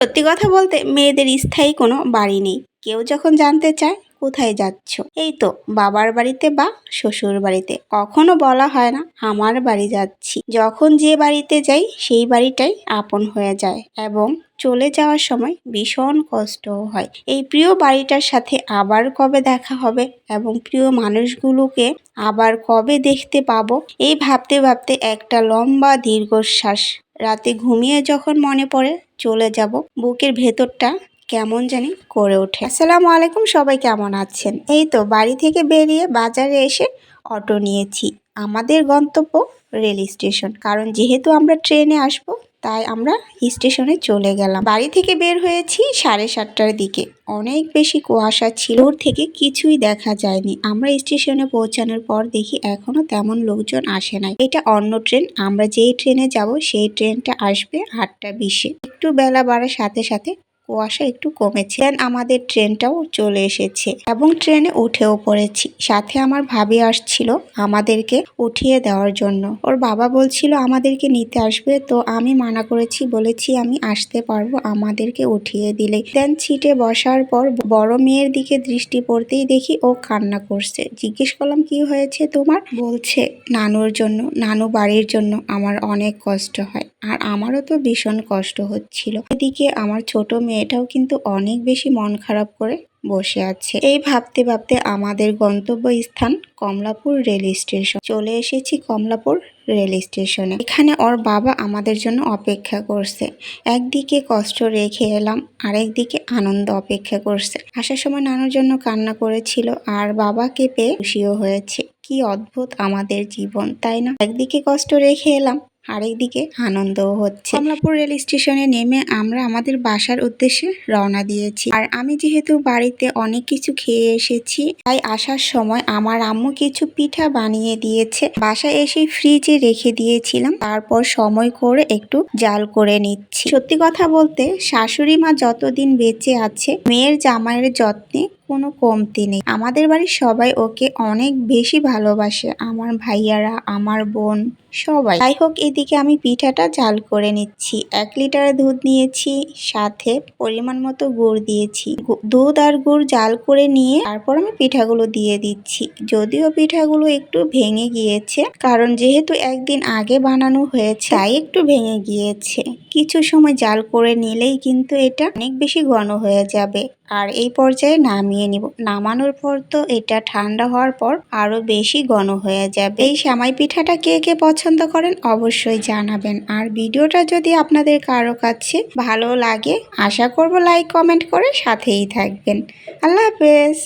সত্যি কথা বলতে মেয়েদের স্থায়ী কোনো বাড়ি নেই। কেউ যখন জানতে চায় কোথায় যাচ্ছ, এই তো বাবার বাড়িতে বা শ্বশুর বাড়িতে, কখনো বলা হয় না আমার বাড়ি যাচ্ছি। যখন যে বাড়িতে যাই সেই বাড়িটাই আপন হয়ে যায় এবং চলে যাওয়ার সময় ভীষণ কষ্টও হয়। এই প্রিয় বাড়িটার সাথে আবার কবে দেখা হবে এবং প্রিয় মানুষগুলোকে আবার কবে দেখতে পাবো, এই ভাবতে ভাবতে একটা লম্বা দীর্ঘশ্বাস রাতে ঘুমিয়ে যখন মনে পড়ে চলে যাব, বুকের ভেতরটা কেমন জানি করে ওঠে। আসসালামু আলাইকুম, সবাই কেমন আছেন? এই তো বাড়ি থেকে বেরিয়ে বাজারে এসে অটো নিয়েছি। আমাদের গন্তব্য রেল স্টেশন, কারণ যেহেতু আমরা ট্রেনে আসব তাই আমরা স্টেশনে চলে গেলাম। বাড়ি থেকে বের হয়েছি 7:30টার দিকে। অনেক বেশি কুয়াশা ছিল, দূর থেকে কিছুই দেখা যায়নি। আমরা স্টেশনে পৌঁছানোর পর দেখি এখনো তেমন লোকজন আসে নাই। এটা অন্য ট্রেন, আমরা যেই ট্রেনে যাব সেই ট্রেনটা আসবে 8টা 20-এ। একটু বেলা বাড়ার সাথে সাথে কুয়াশা একটু কমেছে। দেন আমাদের ট্রেনটাও চলে এসেছে এবং ট্রেনে উঠেও পড়েছি। সাথে আমার ভাবি আসছিল আমাদেরকে উঠিয়ে দেওয়ার জন্য। ওর বাবা বলছিল আমাদেরকে নিতে আসবে, তো আমি মানা করেছি, বলেছি আমি আসতে পারবো, আমাদেরকে উঠিয়ে দিলে। দেন সিটে বসার পর বড় মেয়ের দিকে দৃষ্টি পড়তেই দেখি ও কান্না করছে। জিজ্ঞেস করলাম কি হয়েছে তোমার? বলছে নানুর জন্য, নানু বাড়ির জন্য আমার অনেক কষ্ট হয়। আর আমারও তো ভীষণ কষ্ট হচ্ছিল। এদিকে আমার ছোট মেয়েটাও কিন্তু অনেক বেশি মন খারাপ করে বসে আছে। এই ভাবতে ভাবতে আমাদের গন্তব্য স্থান কমলাপুর রেল স্টেশন। চলে এসেছি কমলাপুর রেল স্টেশনে। এখানে ওর বাবা আমাদের জন্য অপেক্ষা করছে। একদিকে কষ্ট রেখে এলাম, আরেকদিকে আনন্দ অপেক্ষা করছে। আসার সময় নানুর জন্য কান্না করেছিল আর বাবাকে পেয়ে খুশিও হয়েছে। কি অদ্ভুত আমাদের জীবন, তাই না? একদিকে কষ্ট রেখে এলাম, আরেকদিকে আনন্দও হচ্ছে। কমলাপুর রেল স্টেশনে নেমে আমরা আমাদের বাসার উদ্দেশ্যে রওনা দিয়েছি। আর আমি যেহেতু বাড়িতে অনেক কিছু খেয়ে এসেছি, তাই আসার সময় আমার আম্মু কিছু পিঠা বানিয়ে দিয়েছে। বাসায় এসে ফ্রিজে রেখে দিয়েছিলাম, তারপর সময় করে একটু জাল করে নিচ্ছি। সত্যি কথা বলতে শাশুড়ি মা যতদিন বেঁচে আছে, মেয়ের জামাইয়ের যত্নে কোনো কমতি নেই। আমাদের বাড়ির সবাই ওকে অনেক বেশি ভালোবাসে, আমার ভাইয়ারা, আমার বোন, সবাই। যাই হোক, এদিকে আমি পিঠাটা জাল করে নিচ্ছি। 1 লিটার দুধ নিয়েছি, সাথে পরিমাণ মতো গুড় দিয়েছি। দুধ আর গুড় জাল করে নিয়ে তারপর আমি পিঠাগুলো দিয়ে দিচ্ছি। যদিও পিঠাগুলো একটু ভেঙে গিয়েছে, কারণ যেহেতু একদিন আগে বানানো হয়েছে তাই একটু ভেঙে গিয়েছে। কিছু সময় জাল করে নিলেই কিন্তু এটা অনেক বেশি ঘন হয়ে যাবে। আর এই পর্যায়ে নামিয়ে নিব। নামানোর পর তো এটা ঠান্ডা হওয়ার পর আরো বেশি ঘন হয়ে যাবে। এই সেমাই পিঠাটা কে কে পছন্দ করেন অবশ্যই জানাবেন। আর ভিডিওটা যদি আপনাদের কারো কাছে ভালো লাগে, আশা করব লাইক কমেন্ট করে সাথেই থাকবেন। আল্লাহ হাফেজ।